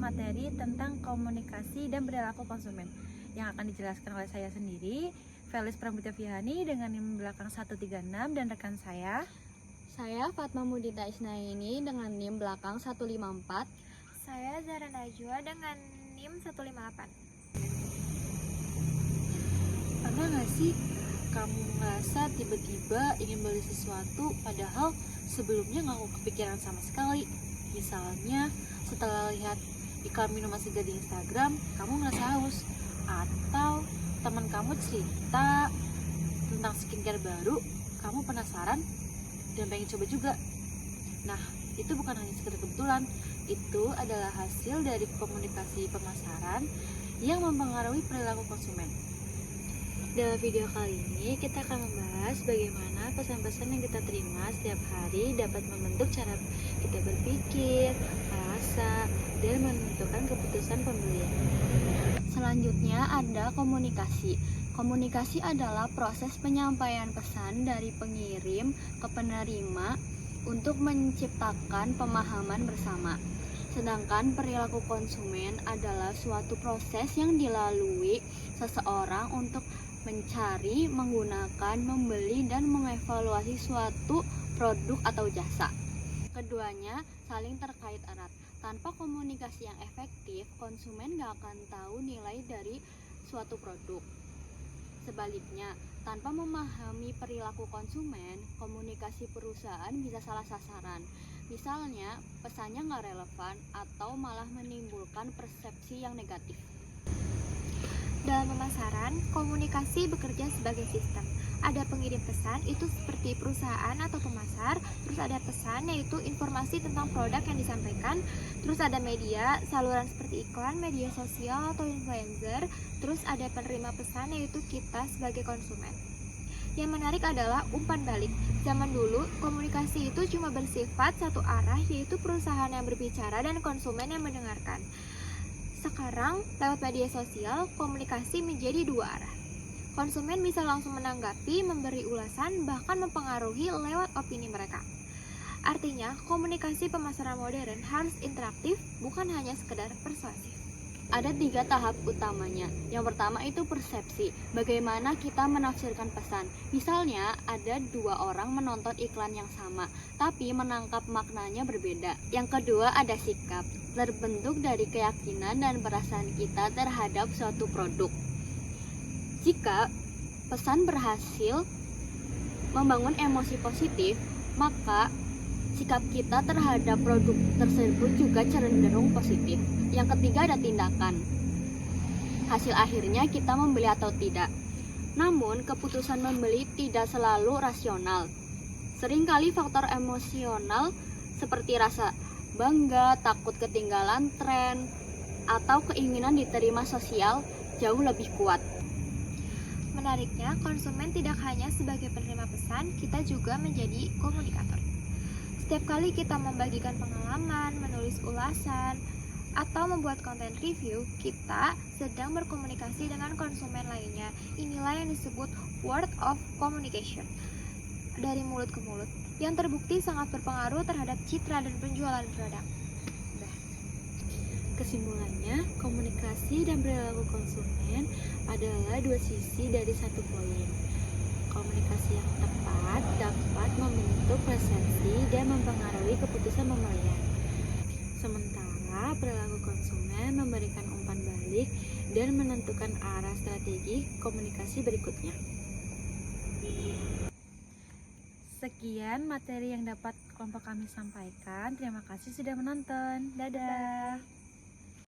materi tentang komunikasi dan perilaku konsumen yang akan dijelaskan oleh saya sendiri, Felis Prambudya Vihani dengan NIM belakang 136 dan rekan saya Fatma Mudita Isnaini dengan NIM belakang 154. Saya Zara Najwa dengan NIM 158. Pernah gak sih kamu ngerasa tiba-tiba ingin beli sesuatu padahal sebelumnya gak kepikiran sama sekali? Misalnya setelah lihat iklan minuman segar di Instagram, kamu ngerasa haus. Atau teman kamu cerita tentang skincare baru, kamu penasaran dan pengen coba juga. Nah, itu bukan hanya sekedar kebetulan, itu adalah hasil dari komunikasi pemasaran yang mempengaruhi perilaku konsumen. Dalam video kali ini, kita akan membahas bagaimana pesan-pesan yang kita terima setiap hari dapat membentuk cara kita berpikir, merasa, dan menentukan keputusan pembelian. Selanjutnya ada komunikasi. Komunikasi adalah proses penyampaian pesan dari pengirim ke penerima untuk menciptakan pemahaman bersama. Sedangkan perilaku konsumen adalah suatu proses yang dilalui seseorang untuk mencari, menggunakan, membeli, dan mengevaluasi suatu produk atau jasa. Keduanya saling terkait erat. Tanpa komunikasi yang efektif, konsumen gak akan tahu nilai dari suatu produk. Sebaliknya, tanpa memahami perilaku konsumen, komunikasi perusahaan bisa salah sasaran. Misalnya, pesannya gak relevan atau malah menimbulkan persepsi yang negatif. Dalam pemasaran, komunikasi bekerja sebagai sistem. Ada pengirim pesan, itu seperti perusahaan atau pemasar. Terus ada pesan, yaitu informasi tentang produk yang disampaikan. Terus ada media, saluran seperti iklan, media sosial atau influencer. Terus ada penerima pesan, yaitu kita sebagai konsumen. Yang menarik adalah umpan balik. Zaman dulu, komunikasi itu cuma bersifat satu arah, yaitu perusahaan yang berbicara dan konsumen yang mendengarkan. Sekarang, lewat media sosial, komunikasi menjadi dua arah. Konsumen bisa langsung menanggapi, memberi ulasan, bahkan mempengaruhi lewat opini mereka. Artinya, komunikasi pemasaran modern harus interaktif, bukan hanya sekedar persuasif. Ada 3 tahap utamanya. Yang pertama itu persepsi, bagaimana kita menafsirkan pesan. Misalnya, ada 2 orang menonton iklan yang sama, tapi menangkap maknanya berbeda. Yang kedua ada sikap, terbentuk dari keyakinan dan perasaan kita terhadap suatu produk. Jika pesan berhasil membangun emosi positif, maka sikap kita terhadap produk tersebut juga cenderung positif. Yang ketiga ada tindakan. Hasil akhirnya kita membeli atau tidak. Namun, keputusan membeli tidak selalu rasional. Seringkali faktor emosional seperti rasa bangga, takut ketinggalan tren, atau keinginan diterima sosial jauh lebih kuat. Menariknya, konsumen tidak hanya sebagai penerima pesan, kita juga menjadi komunikator. Setiap kali kita membagikan pengalaman, menulis ulasan, atau membuat konten review, kita sedang berkomunikasi dengan konsumen lainnya. Inilah yang disebut word of communication, dari mulut ke mulut, yang terbukti sangat berpengaruh terhadap citra dan penjualan produk. Kesimpulannya, komunikasi dan perilaku konsumen adalah dua sisi dari satu koin. Komunikasi yang tepat dapat membentuk persepsi dan mempengaruhi keputusan pembelian. Sementara perilaku konsumen memberikan umpan balik dan menentukan arah strategi komunikasi berikutnya. Sekian materi yang dapat kelompok kami sampaikan. Terima kasih sudah menonton. Dadah.